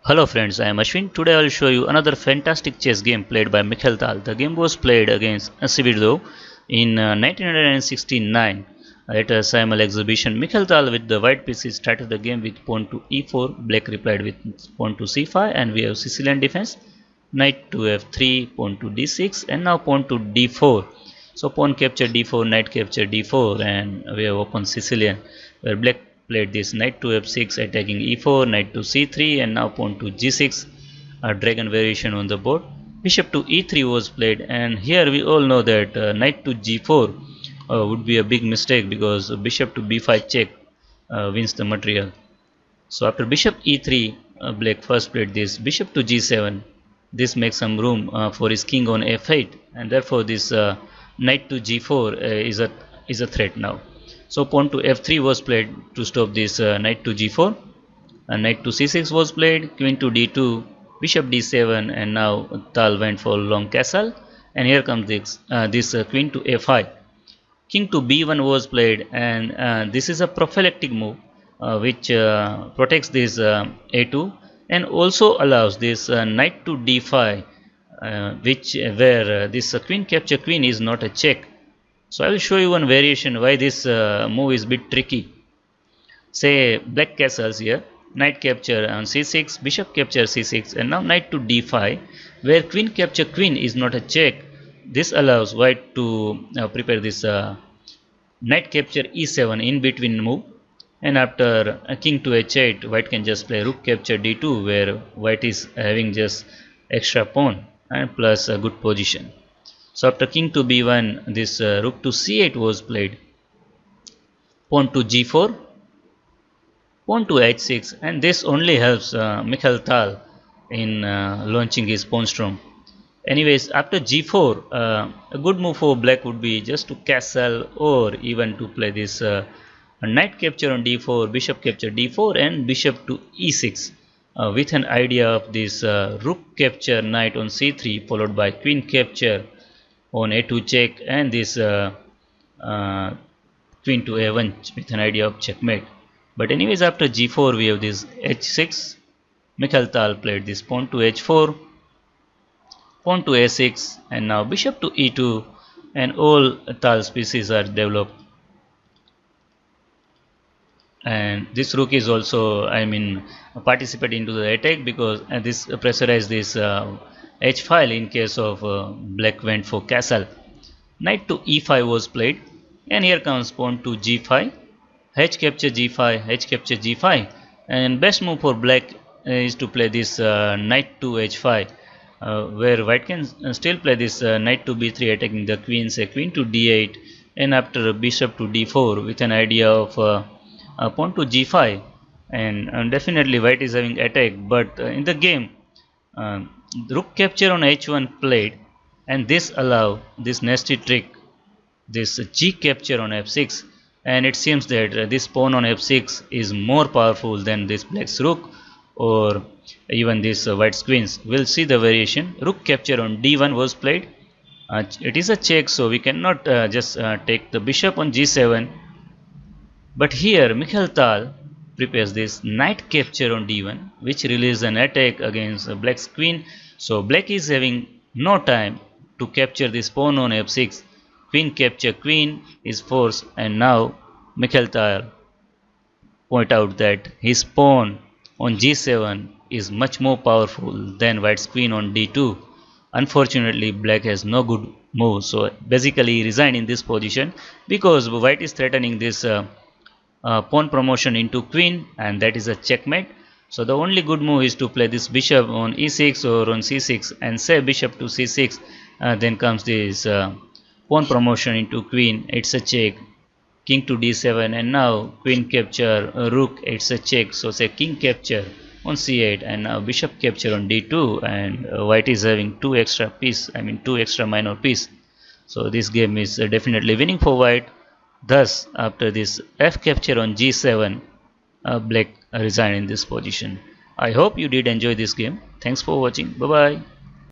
Hello friends, I am Ashwin. Today I will show you another fantastic chess game played by Mikhail Tal. The game was played against Sviridov in 1969 at a simul exhibition. Mikhail Tal with the white pieces started the game with pawn to e4, black replied with pawn to c5, and we have Sicilian defense, knight to f3, pawn to d6, and now pawn to d4. So pawn capture d4, knight capture d4, and we have open Sicilian where black played this knight to f6 attacking e4, knight to c3, and now pawn to g6, a dragon variation on the board. Bishop to e3 was played, and here we all know that knight to g4 would be a big mistake because bishop to b5 check wins the material. So after bishop e3, black first played this bishop to g7. This makes some room for his king on f8, and therefore this knight to g4 is a threat now. So pawn to f3 was played to stop this knight to g4, and knight to c6 was played, queen to d2, bishop d7, and now Tal went for long castle, and here comes this queen to f5. King to b1 was played, and this is a prophylactic move which protects this a2 and also allows this knight to d5 where this queen capture queen is not a check. So I will show you one variation why this move is a bit tricky. Say black castles here, knight capture on c6, bishop capture c6, and now knight to d5 where queen capture queen is not a check. This allows white to prepare this knight capture e7 in between move, and after king to h8 white can just play rook capture d2 where white is having just extra pawn and plus a good position. So after king to b1, this rook to c8 was played, pawn to g4, pawn to h6, and this only helps Mikhail Tal in launching his pawn storm. Anyways, after g4, a good move for black would be just to castle or even to play this knight capture on d4, bishop capture d4, and bishop to e6 with an idea of this rook capture knight on c3 followed by queen capture on a2 check, and this queen to a1 with an idea of checkmate. But anyways, after g4 we have this h6. Mikhail Tal played this pawn to h4, pawn to a6, and now bishop to e2, and all Tal's pieces are developed. And this rook is also, participate into the attack because this pressurized this h file in case of black went for castle. Knight to e5 was played, and here comes pawn to g5, h capture g5, h capture g5, and best move for black is to play this knight to h5 where white can still play this knight to b3 attacking the queen, say queen to d8, and after bishop to d4 with an idea of pawn to g5, and definitely white is having attack, but in the game rook capture on h1 played, and this allow this nasty trick, this g capture on f6, and it seems that this pawn on f6 is more powerful than this black's rook or even this white's queens. We'll see the variation. Rook capture on d1 was played. It is a check, so we cannot just take the bishop on g7, but here Mikhail Tal prepares this knight capture on d1 which releases an attack against black's queen. So black is having no time to capture this pawn on f6. Queen capture queen is forced, and now Mikhail Tal point out that his pawn on g7 is much more powerful than white's queen on d2. Unfortunately, black has no good move, so basically he resigned in this position because white is threatening this pawn promotion into queen, and that is a checkmate. So the only good move is to play this bishop on e6 or on c6 and say bishop to c6, then comes this pawn promotion into queen, it's a check, king to d7, and now queen capture rook, it's a check, so say king capture on c8, and now bishop capture on d2, and white is having two extra minor piece. So this game is definitely winning for white. Thus after this f capture on g7, black resigned in this position. I hope you did enjoy this game. Thanks for watching. Bye bye.